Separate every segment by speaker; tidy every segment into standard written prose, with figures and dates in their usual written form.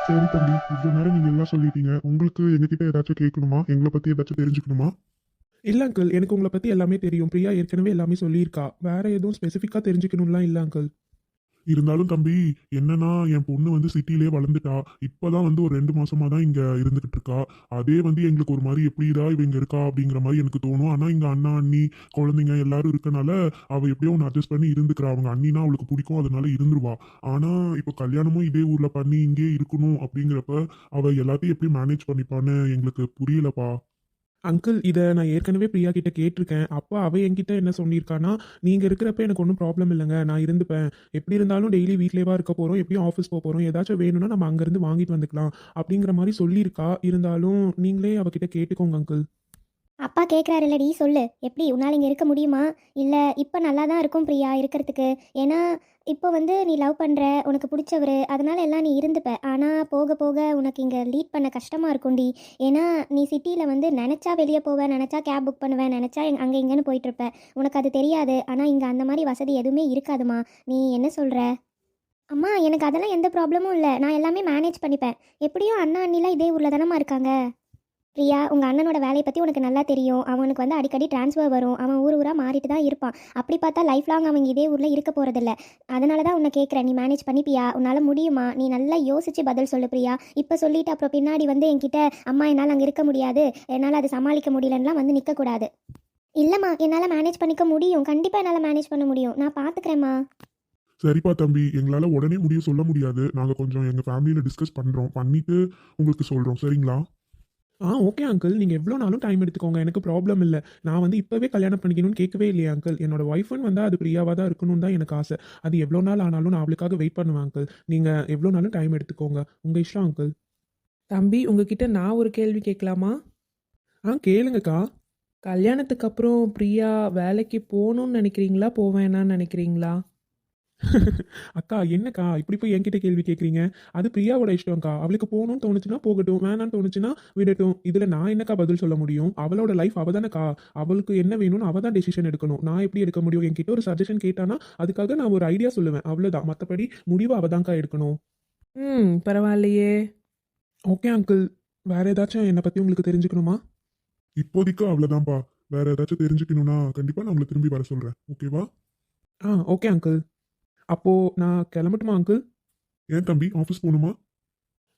Speaker 1: சரி தம்பி, இவ்வளோ நேரம் நீங்க எல்லாம் சொல்லிட்டீங்க. உங்களுக்கு எங்ககிட்ட ஏதாச்சும் கேட்கணுமா? எங்களை பத்தி ஏதாச்சும் தெரிஞ்சுக்கணுமா?
Speaker 2: இல்ல அங்கிள். எனக்கு உங்கள பத்தி எல்லாமே தெரியும். பிரியா ஏற்கனவே எல்லாமே சொல்லியிருக்கா. வேற எதுவும் ஸ்பெசிஃபிக்கா தெரிஞ்சுக்கணும்லாம் இல்ல அங்கிள்.
Speaker 1: இருந்தாலும் தம்பி, என்னன்னா என் பொண்ணு வந்து சிட்டிலே வளர்ந்துட்டா. இப்பதான் வந்து ஒரு 2 மாசமா தான் இங்க இருந்துகிட்டு இருக்கா. அதே வந்து எங்களுக்கு ஒரு மாதிரி எப்படிடா இவ இங்க இருக்கா அப்படிங்கிற மாதிரி எனக்கு தோணும். ஆனா இங்க அண்ணா அண்ணி குழந்தைங்க எல்லாரும் இருக்கனால அவ எப்படியோ ஒன்று அட்ஜஸ்ட் பண்ணி இருந்துக்கிறா. அவங்க அண்ணினா அவளுக்கு பிடிக்கும், அதனால இருந்துருவா. ஆனா இப்போ கல்யாணமும் இதே ஊர்ல பண்ணி இங்கே இருக்கணும் அப்படிங்கிறப்ப அவ எல்லாத்தையும் எப்படி மேனேஜ் பண்ணிப்பான்னு எங்களுக்கு புரியலப்பா.
Speaker 2: அங்கிள் இத நான் ஏற்கனவே பிரியா கிட்ட கேட்டிருக்கேன். அப்ப அவ என்கிட்ட என்ன சொல்லியிருக்கான்னா, "நீங்க இருக்கிறப்ப எனக்கு ஒண்ணும் ப்ராப்ளம் இல்லங்க. நான் இருந்துப்பேன். எப்படி இருந்தாலும் டெய்லி வீட்லயேவா இருக்க போறோம். எப்படியும் ஆஃபீஸ் போறோம். ஏதாச்சும் வேணும்னா நம்ம அங்கருந்து வாங்கிட்டு வந்துக்கலாம்." அப்படிங்கிற மாரி சொல்லியிருக்கா. இருந்தாலும் நீங்களே அவகிட்ட கேட்டுக்கோங்க அங்கிள்.
Speaker 3: அப்பா கேட்குறாருல்லடி சொல்லு. எப்படி உன்னால் இங்கே இருக்க முடியுமா? இல்லை இப்போ நல்லா தான் இருக்கும் பிரியா இருக்கிறதுக்கு. ஏன்னா இப்போ வந்து நீ லவ் பண்ணுற, உனக்கு பிடிச்சவரு, அதனால எல்லாம் நீ இருந்துப்ப. ஆனால் போக போக உனக்கு இங்கே லீட் பண்ண கஷ்டமாக இருக்கும்டி. ஏன்னா நீ சிட்டியில் வந்து நினச்சா வெளியே போவேன், நினச்சா கேப் புக் பண்ணுவேன், நினச்சா அங்கே இங்கேன்னு போயிட்டுருப்ப. உனக்கு அது தெரியாது. ஆனால் இங்கே அந்த மாதிரி வசதி எதுவுமே இருக்காதுமா. நீ என்ன சொல்கிற? அம்மா எனக்கு அதெல்லாம் எந்த ப்ராப்ளமும் இல்லை. நான் எல்லாமே மேனேஜ் பண்ணிப்பேன். எப்படியும் அண்ணா அண்ணிலாம் இதே ஊரில் தானம்மா இருக்காங்க. பிரியா, உங்கள் அண்ணனோட வேலையை பற்றி உனக்கு நல்லா தெரியும். அவனுக்கு வந்து அடிக்கடி ட்ரான்ஸ்ஃபர் வரும். அவன் ஊர் ஊராக மாறிட்டு தான் இருப்பான். அப்படி பார்த்தா லைஃப் லாங் அவங்க இதே ஊரில் இருக்க போகிறதில்ல. அதனால தான் உன்னை கேட்குறேன், நீ மேனேஜ் பண்ணிப்பியா? உன்னால் முடியுமா? நீ நல்லா யோசிச்சு பதில் சொல்லு பிரியா. இப்போ சொல்லிட்டு அப்புறம் பின்னாடி வந்து என்கிட்ட அம்மா என்னால் அங்கே இருக்க முடியாது, என்னால் அதை சமாளிக்க முடியலன்னுலாம் வந்து நிற்கக்கூடாது. இல்லைம்மா, என்னால் மேனேஜ் பண்ணிக்க முடியும். கண்டிப்பாக என்னால் மேனேஜ் பண்ண முடியும். நான் பார்த்துக்கிறேம்மா.
Speaker 1: சரிப்பா தம்பி, எங்களால உடனே முடிவு சொல்ல முடியாது. நாங்க கொஞ்சம் எங்க ஃபேமிலியில டிஸ்கஸ் பண்றோம். பண்ணிட்டு உங்களுக்கு சொல்றோம். சரிங்களா?
Speaker 2: Okay uncle. நீங்க எவ்வளோ நாளும் டைம் எடுத்துக்கோங்க. எனக்கு ப்ராப்ளம் இல்ல. நான் வந்து இப்பவே கல்யாணம் பண்ணிக்கணும்னு கேட்கவே இல்லையே அங்கிள். என்னோட ஒய்ஃப்ன்னு வந்தா அது பிரியாவா தான் இருக்கணும்னு தான் எனக்கு ஆசை. அது எவ்வளோ நாள் ஆனாலும் நான் அவளுக்காக வெயிட் பண்ணுவேன் அங்கிள். நீங்க எவ்வளோ நாளும் டைம் எடுத்துக்கோங்க. உங்க இஷ்டம் அங்கிள்.
Speaker 4: தம்பி, உங்ககிட்ட நான் ஒரு கேள்வி கேட்கலாமா?
Speaker 2: கேளுங்கக்கா.
Speaker 4: கல்யாணத்துக்கு அப்புறம் பிரியா வேலைக்கு போகணும்னு நினைக்கிறீங்களா, போவேணான்னு நினைக்கிறீங்களா?
Speaker 2: அக்கா என்னக்கா இப்படி போய் என்கிட்ட கேள்வி கேட்குறீங்க? அது பிரியாவோட இஷ்டம்க்கா. அவளுக்கு போகணும்னு தோணுச்சுன்னா போகட்டும். வேணான்னு தோணுச்சுன்னா விடட்டும். இதுல நான் என்னக்கா பதில் சொல்ல முடியும்? அவளோட லைஃப் அவ தானக்கா. அவளுக்கு என்ன வேணும்னு அவ தான் டெசிஷன் எடுக்கணும். நான் எப்படி எடுக்க முடியும்? என்கிட்ட ஒரு சஜஷன் கேட்டானா அதுக்காக நான் ஒரு ஐடியா சொல்லுவேன். அவ்வளவுதான். மத்தபடி முடிவு அவ தான்க்கா எடுக்கணும்.
Speaker 4: பரவாயில்லையே.
Speaker 2: Okay uncle. வேற ஏதாச்சும் என்னை பத்தி உங்களுக்கு தெரிஞ்சுக்கணுமா?
Speaker 1: இப்போதைக்கு அவ்வளவுதான்ப்பா. வேற ஏதாச்சும் தெரிஞ்சுக்கணும்னா கண்டிப்பா நான் உங்களை திரும்பி வர சொல்றேன். ஓகேவா?
Speaker 2: Okay uncle. அப்போ நான் கிளம்பட்டுமா அங்கிள்?
Speaker 1: ஏன் தம்பி, ஆஃபீஸ் போகணுமா?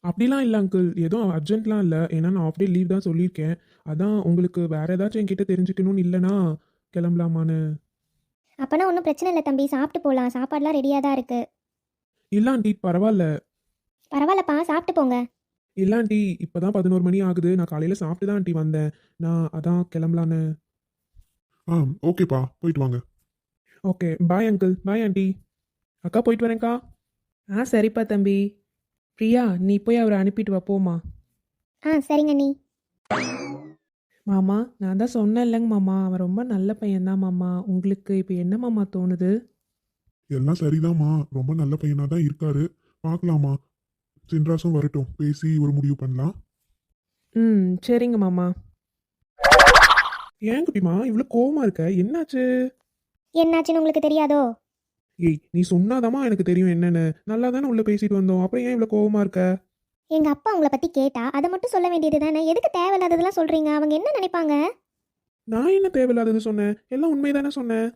Speaker 2: அப்படிலாம் இல்லை அங்கிள். எதுவும் அர்ஜென்ட்லாம் இல்லை. ஏன்னா நான் ஆஃப் டே லீவ் தான் சொல்லியிருக்கேன். அதான் உங்களுக்கு வேற ஏதாச்சும் என்கிட்ட தெரிஞ்சுக்கணும்னு இல்லைன்னா கிளம்பலாமான்னு.
Speaker 3: அப்போனா ஒன்றும் பிரச்சனை இல்லை தம்பி, சாப்பிட்டு போகலாம். சாப்பாடுலாம் ரெடியாக தான் இருக்குது.
Speaker 2: இல்ல ஆண்டி பரவாயில்ல.
Speaker 3: பரவாயில்லப்பா, சாப்பிட்டு போங்க.
Speaker 2: இல்ல ஆண்டி இப்பதான் 11 மணி ஆகுது. நான் காலையில சாப்பிட்டு தான் ஆண்டி வந்தேன். நான் அதான் கிளம்பலான்னு.
Speaker 1: ஆ, ஓகேப்பா, போயிட்டு வாங்க.
Speaker 2: Okay bye uncle. Bye aunty. அக்கா போயிட்டு வரேன்க்கா.
Speaker 4: சரிப்பா தம்பி. பிரியா, நீ போய் அவரை அனுப்பிட்டு வா, போமா.
Speaker 3: சரிங்க நீ.
Speaker 4: மாமா, நான் தான் சொன்னேன் இல்லைங்க மாமா, அவன் ரொம்ப நல்ல பையன்தான் மாமா. உங்களுக்கு இப்போ என்ன மாமா தோணுது?
Speaker 1: எல்லாம் சரிதாம்மா. ரொம்ப நல்ல பையனா தான் இருக்காரு. பார்க்கலாமா. சின்ராசும் வரட்டும், பேசி ஒரு முடிவு பண்ணலாம்.
Speaker 4: சரிங்க மாமா.
Speaker 2: ஏன் குட்டிமா இவ்வளவு கோவமா இருக்க? என்னாச்சு?
Speaker 3: என்னாச்சுன்னு உங்களுக்கு தெரியாதோ?
Speaker 2: ஏய் நீ சொன்னாதாம்மா எனக்கு தெரியும் என்னன்னு. நல்லா தானே உள்ள பேசிட்டு வந்தோம். அப்புறம் ஏன் இவ்வளவு கோவமா இருக்க?
Speaker 3: எங்கள் அப்பா உங்களை பற்றி கேட்டா அதை மட்டும் சொல்ல வேண்டியது தானே? எதுக்கு தேவையில்லாததெல்லாம் சொல்கிறீங்க? அவங்க என்ன நினைப்பாங்க?
Speaker 2: நான் என்ன தேவையில்லாதது சொன்னேன்? எல்லாம் உண்மைதானே சொன்னேன்.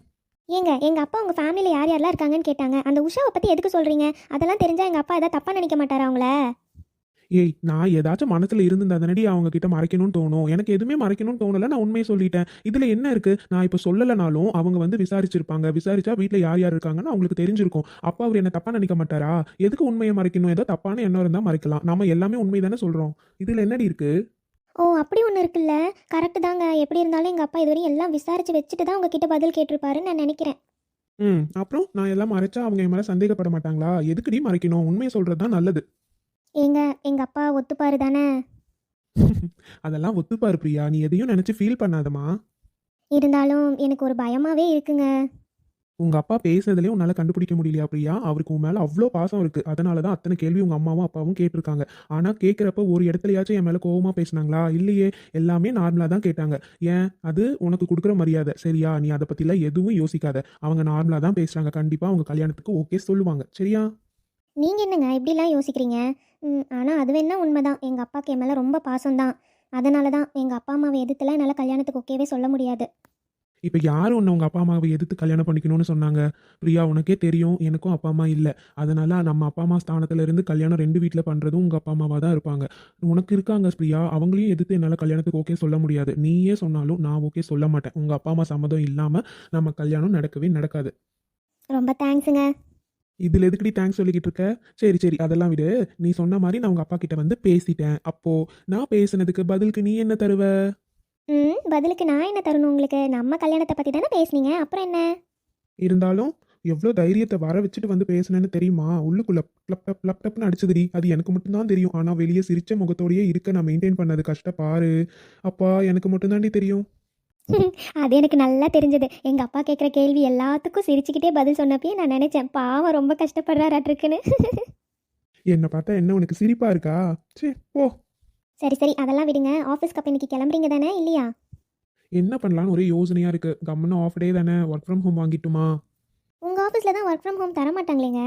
Speaker 3: ஏங்க, எங்கள் அப்பா உங்கள் ஃபேமிலியில் யார் யாரெல்லாம் இருக்காங்கன்னு கேட்டாங்க. அந்த உஷாவை பற்றி எதுக்கு சொல்கிறீங்க? அதெல்லாம் தெரிஞ்சால் எங்கள் அப்பா எதாவது தப்பாக நினைக்க மாட்டாரா அவங்கள?
Speaker 2: ஏய் நான் ஏதாச்சும் மனசுல இருந்திருந்தா தானடி அவங்க கிட்ட மறைக்கணும்னு தோணும். எனக்கு எதுவுமே மறைக்கணும்னு தோணல. நான் உண்மையை சொல்லிட்டேன். இதுல என்ன இருக்கு? நான் இப்ப சொல்லலைனாலும் அவங்க வந்து விசாரிச்சிருப்பாங்க. விசாரிச்சா வீட்ல யார் யார் இருக்காங்கன்னு அவங்களுக்கு தெரிஞ்சிருக்கும். அப்பா அவர் என்ன தப்பா நினைக்க மாட்டாரா? எதுக்கு உண்மையை மறைக்கணும்? ஏதோ தப்பான எண்ணம் இருந்தா மறைக்கலாம். நம்ம எல்லாமே உண்மை தானே சொல்றோம். இதுல என்னடி இருக்கு?
Speaker 3: ஓ, அப்படி ஒன்று இருக்குல்ல. கரெக்டு தாங்க. எப்படி இருந்தாலும் எங்கள் அப்பா இதுவரையும் எல்லாம் விசாரித்து வச்சுட்டு தான் உங்ககிட்ட பதில் கேட்டிருப்பாருன்னு நான் நினைக்கிறேன்.
Speaker 2: அப்புறம் நான் எல்லாம் மறைச்சா அவங்க என் மேல சந்தேகப்பட மாட்டாங்களா? எதுக்குடி மறைக்கணும்? உண்மையை சொல்றது தான் நல்லது.
Speaker 3: ஏங்க, எங்கள் அப்பா ஒத்துப்பாரு தானே?
Speaker 2: அதெல்லாம் ஒத்துப்பாரு பிரியா. நீ எதையும் நினைச்சு ஃபீல் பண்ணாதமா.
Speaker 3: இருந்தாலும் எனக்கு ஒரு பயமாகவே இருக்குங்க.
Speaker 2: உங்க அப்பா பேசுறதுலயே உன்னால கண்டுபிடிக்க முடியலையா பிரியா? அவருக்கு உன் மேல அவ்வளோ பாசம் இருக்கு. அதனாலதான் அத்தனை கேள்வி உங்க அம்மாவும் அப்பாவும் கேட்டிருக்காங்க. ஆனா கேட்கிறப்ப ஒரு இடத்துலயாச்சும் என் மேல கோவமா பேசினாங்களா? இல்லையே. எல்லாமே நார்மலா தான் கேட்டாங்க. ஏன்? அது உனக்கு கொடுக்குற மரியாதை. சரியா? நீ அதை பத்திலாம் எதுவும் யோசிக்காத. அவங்க நார்மலா தான் பேசுறாங்க. கண்டிப்பா அவங்க கல்யாணத்துக்கு ஓகே சொல்லுவாங்க. சரியா?
Speaker 3: நீங்கள் என்னங்க இப்படிலாம் யோசிக்கிறீங்க? ஆனால் அது வேணா உண்மைதான், எங்கள் அப்பாவுக்கு என் மேலே ரொம்ப பாசம்தான். அதனால தான் எங்கள் அப்பா அம்மாவை எதிர்த்துலாம் என்னால் கல்யாணத்துக்கு ஓகேவே சொல்ல முடியாது.
Speaker 2: இப்போ யார் உன்னை உங்கள் அப்பா அம்மாவை எதிர்த்து கல்யாணம் பண்ணிக்கணும்னு சொன்னாங்க? பிரியா, உனக்கே தெரியும் எனக்கும் அப்பா அம்மா இல்லை. அதனால் நம்ம அப்பா அம்மா ஸ்தானத்துல இருந்து கல்யாணம் 2 வீட்டில் பண்ணுறதும் உங்கள் அப்பா அம்மாவாக தான் இருப்பாங்க. உனக்கு இருக்காங்க பிரியா, அவங்களையும் எதிர்த்து என்னால் கல்யாணத்துக்கு ஓகே சொல்ல முடியாது. நீயே சொன்னாலும் நான் ஓகே சொல்ல மாட்டேன். உங்கள் அப்பா அம்மா சம்மதம் இல்லாமல் நம்ம கல்யாணம் நடக்கவே நடக்காது.
Speaker 3: ரொம்ப தேங்க்ஸுங்க.
Speaker 2: இதில் எதுக்குடி தேங்க்ஸ் சொல்லிக்கிட்டு இருக்க? சரி சரி, அதெல்லாம் விடு. நீ சொன்ன மாதிரி நான் உங்கள் அப்பா கிட்ட வந்து பேசிட்டேன். அப்போது நான் பேசுனதுக்கு பதிலுக்கு நீ என்ன தருவ?
Speaker 3: பதிலுக்கு நான் என்ன தரணும் உங்களுக்கு? நம்ம கல்யாணத்தை பற்றி தானே பேசுனீங்க, அப்புறம் என்ன?
Speaker 2: இருந்தாலும் எவ்வளோ தைரியத்தை வர வச்சுட்டு வந்து பேசுனேன்னு தெரியுமா? உள்ளுக்குள்ள ப்ளப்டப்னு அடிச்சதுடி. அது எனக்கு மட்டும்தான் தெரியும். ஆனால் வெளியே சிரிச்ச முகத்தோடையே இருக்க நான் மெயின்டைன் பண்ணது கஷ்டம் பாரு. அப்பா, எனக்கு மட்டும்தாண்டி தெரியும்.
Speaker 3: அது எனக்கு நல்லா தெரிஞ்சது. எங்கள் அப்பா கேட்குற கேள்வி எல்லாத்துக்கும் சிரிச்சுக்கிட்டே பதில் சொன்னப்பயே நான் நினச்சேன், பாவம் ரொம்ப கஷ்டப்படுறாராட்டிருக்குன்னு.
Speaker 2: என்னை பார்த்தா என்ன உனக்கு சிரிப்பா இருக்கா? சரி போ.
Speaker 3: சரி சரி, அதெல்லாம் விடுங்க. ஆஃபீஸ்க்கு அப்போ இன்னைக்கு கிளம்புறீங்க தானே, இல்லையா?
Speaker 2: என்ன பண்ணலான்னு ஒரே யோசனையாக இருக்குது. கம்முன்னு ஆஃப் டே தானே, ஒர்க் ஃப்ரம் ஹோம் வாங்கிட்டுமா?
Speaker 3: உங்கள் ஆஃபீஸில் தான் ஒர்க் ஃப்ரம் ஹோம் தர மாட்டாங்களேங்க.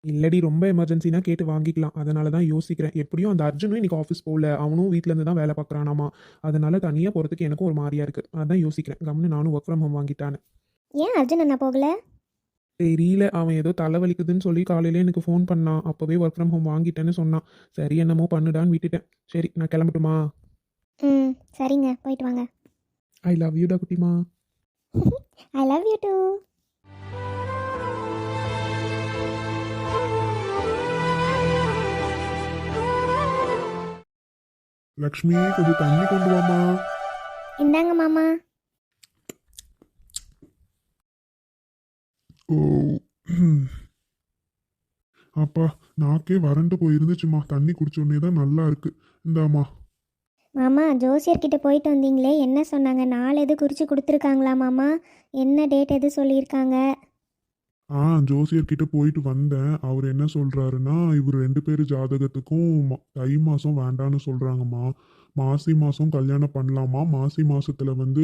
Speaker 2: இல்லடி, ரொம்ப எமர்ஜென்சினா கேட்டு வாங்கிக்கலாம். அதனால தான் யோசிக்கிறேன். எப்படியும் அந்த அர்ஜுனும் இன்னைக்கு ஆஃபீஸ் போகல. அவனும் வீட்டில் இருந்து தான் வேலை பார்க்குறானாமா. அதனால தனியாக போகிறதுக்கு எனக்கும் ஒரு மாதிரியா இருக்குது. அதான் யோசிக்கிறேன், கம்முன்னு நானும் ஒர்க் ஃப்ரம் ஹோம் வாங்கிட்டான்னு.
Speaker 3: ஏன் அர்ஜுன் அண்ணா போகல?
Speaker 2: தெரியல, அவன் ஏதோ தலைவலிக்குதுன்னு சொல்லி காலையில எனக்கு ஃபோன் பண்ணான். அப்போவே ஒர்க் ஃப்ரம் ஹோம் வாங்கிட்டேன்னு சொன்னான். சரி, என்னமோ பண்ணுடான்னு விட்டுட்டேன். சரி, நான் கிளம்பட்டுமா?
Speaker 3: சரிங்க, போயிட்டு வாங்க.
Speaker 2: ஐ லவ் யூ டா குட்டிமா.
Speaker 3: I love you too.
Speaker 1: Lakshmi, கொஞ்சம் தண்ணி கொண்டு வாமா.
Speaker 3: இந்தாங்க மாமா.
Speaker 1: ஓ, அப்பா, நாக்கே வறண்டு போயிருந்துச்சுமா. தண்ணி குடிச்ச உடனே தான் நல்லா இருக்கு. இந்தாம்மா.
Speaker 3: மாமா, ஜோசியர்கிட்ட போயிட்டு வந்தீங்களே, என்ன சொன்னாங்க? நாள் எது குறித்து கொடுத்துருக்காங்களா மாமா? என்ன டேட் எது சொல்லியிருக்காங்க?
Speaker 1: ஜோசியர்கிட்ட போயிட்டு வந்தேன். அவர் என்ன சொல்றாருன்னா, இவர் 2 பேர் ஜாதகத்துக்கும் தை மாதம் வேண்டான்னு சொல்றாங்கம்மா. மாசி மாதம் கல்யாணம் பண்ணலாமா. மாசி மாசத்துல வந்து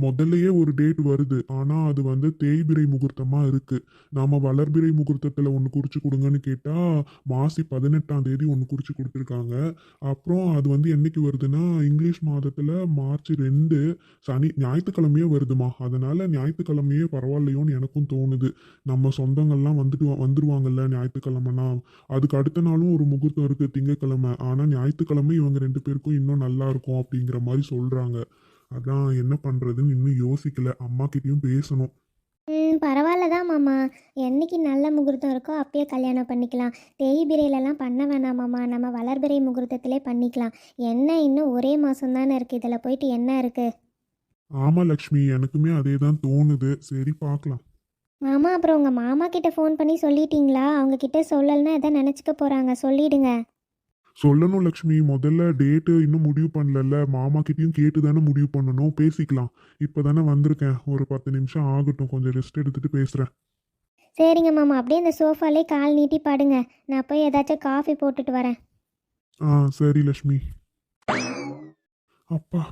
Speaker 1: முதல்லயே ஒரு டேட் வருது. ஆனால் அது வந்து தேய்பிறை முகூர்த்தமாக இருக்கு. நாம வளர்பிறை முகூர்த்தத்தில் ஒன்று குறிச்சு கொடுங்கன்னு கேட்டால் மாசி 18ஆம் தேதி ஒன்று குறிச்சு கொடுத்துருக்காங்க. அப்புறம் அது வந்து என்னைக்கு வருதுன்னா, இங்கிலீஷ் மாதத்தில் மார்ச் 2 சனி ஞாயிற்றுக்கிழமையே வருதுமா. அதனால ஞாயிற்றுக்கிழமையே பரவாயில்லையோன்னு எனக்கும் தோணுது. நம்ம சொந்தங்கள்லாம் வந்துருவாங்கல்ல ஞாயிற்றுக்கிழமைனா. அதுக்கு அடுத்த நாளும் ஒரு முகூர்த்தம் இருக்குது திங்கக்கிழமை. ஆனால் ஞாயிற்றுக்கிழமை இவங்க 2 பேருக்கும் இன்னும் நல்லா இருக்கும் அப்படிங்கிற மாதிரி சொல்கிறாங்க. அதான் என்ன பண்ணுறதுன்னு இன்னும் யோசிக்கல. அம்மா கிட்டேயும் பேசணும்.
Speaker 3: பரவாயில்ல தான் மாமா. என்னைக்கு நல்ல முகூர்த்தம் இருக்கோ அப்பயே கல்யாணம் பண்ணிக்கலாம். தேய்பிரையிலலாம் பண்ண வேணாம் மாமா, நம்ம வளர்பிறை முகூர்த்தத்திலே பண்ணிக்கலாம். என்ன இன்னும் ஒரே மாதம் தானே இருக்குது, இதில் போயிட்டு என்ன இருக்குது?
Speaker 1: ஆமாம் லக்ஷ்மி, எனக்குமே அதே தான் தோணுது. சரி, பார்க்கலாம்.
Speaker 3: மாமா, அப்புறம் உங்கள் மாமா கிட்ட ஃபோன் பண்ணி சொல்லிட்டீங்களா? அவங்க கிட்ட சொல்லலைன்னா எதை நினச்சிக்க போகிறாங்க, சொல்லிடுங்க.
Speaker 1: சொல்லணும் லக்ஷ்மி. முதல்ல டேட்டு இன்னும் முடிவு பண்ணல. மாமா கிட்டேயும் கேட்டு தானே முடிவு பண்ணணும். பேசிக்கலாம். இப்போ தானே வந்திருக்கேன். ஒரு 10 நிமிஷம் ஆகட்டும். கொஞ்சம் ரெஸ்ட் எடுத்துட்டு பேசுகிறேன்.
Speaker 3: சரிங்க மாமா, அப்படியே இந்த சோஃபாலே கால் நீட்டி பாடுங்க. நான் போய் ஏதாச்சும் காஃபி போட்டுட்டு வரேன்.
Speaker 1: சரி லக்ஷ்மி. அப்பா,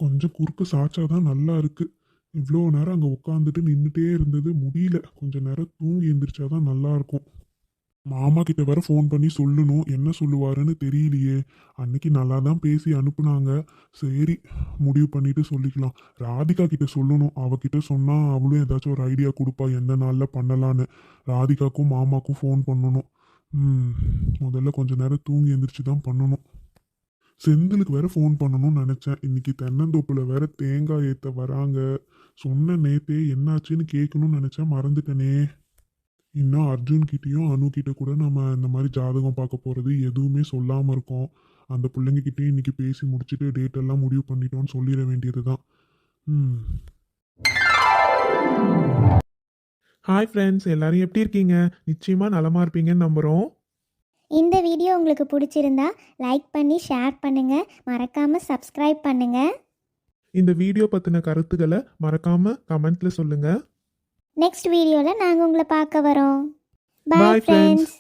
Speaker 1: கொஞ்சம் குறுக்கு சாச்சாதான் நல்லா இருக்கு. இவ்வளோ நேரம் அங்கே உட்காந்துட்டு நின்றுட்டே இருந்தது முடியல. கொஞ்ச நேரம் தூங்கி எந்திரிச்சாதான் நல்லா இருக்கும். மாமா கிட்ட வேற ஃபோன் பண்ணி சொல்லணும். என்ன சொல்லுவாருன்னு தெரியலையே. அன்னைக்கு நல்லா தான் பேசி அனுப்புனாங்க. சரி, முடிவு பண்ணிட்டு சொல்லிக்கலாம். ராதிகா கிட்ட சொல்லணும். அவகிட்ட சொன்னா அவளும் ஏதாச்சும் ஒரு ஐடியா கொடுப்பா எந்த நாளில் பண்ணலான்னு. ராதிகாக்கும் மாமாக்கும் ஃபோன் பண்ணணும். முதல்ல கொஞ்ச நேரம் தூங்கி எந்திரிச்சு தான் பண்ணணும். செந்திலுக்கு வேற ஃபோன் பண்ணணும்னு நினச்சேன். இன்னைக்கு தென்னந்தோப்புல வேற தேங்காய் ஏற்ற வராங்க. சொன்ன நேத்தே என்னாச்சுன்னு கேட்கணும்னு நினச்சேன், மறந்துட்டேனே. இன்னும் அர்ஜுன் கிட்டேயும் அனு கிட்ட கூட நம்ம இந்த மாதிரி ஜாதகம் பார்க்க போகிறது எதுவுமே சொல்லாமல் இருக்கோம். அந்த பிள்ளைங்க கிட்டேயும் இன்னைக்கு பேசி முடிச்சுட்டு டேட் எல்லாம் முடிவு பண்ணிட்டோன்னு சொல்லிட வேண்டியது தான்.
Speaker 2: ஹாய் ஃப்ரெண்ட்ஸ், எல்லாரும் எப்படி இருக்கீங்க? நிச்சயமாக நலமாக இருப்பீங்கன்னு நம்புகிறோம்.
Speaker 3: இந்த வீடியோ உங்களுக்கு பிடிச்சிருந்தா லைக் பண்ணி ஷேர் பண்ணுங்கள். மறக்காமல் சப்ஸ்கிரைப் பண்ணுங்கள்.
Speaker 2: இந்த வீடியோ பற்றின கருத்துக்களை மறக்காமல் கமெண்ட்டில் சொல்லுங்கள்.
Speaker 3: நெக்ஸ்ட் வீடியோவில் நாங்கள் உங்களை பார்க்க வரோம்.
Speaker 2: Bye,
Speaker 3: பாய்
Speaker 2: friends.
Speaker 3: ஃப்ரெண்ட்ஸ்.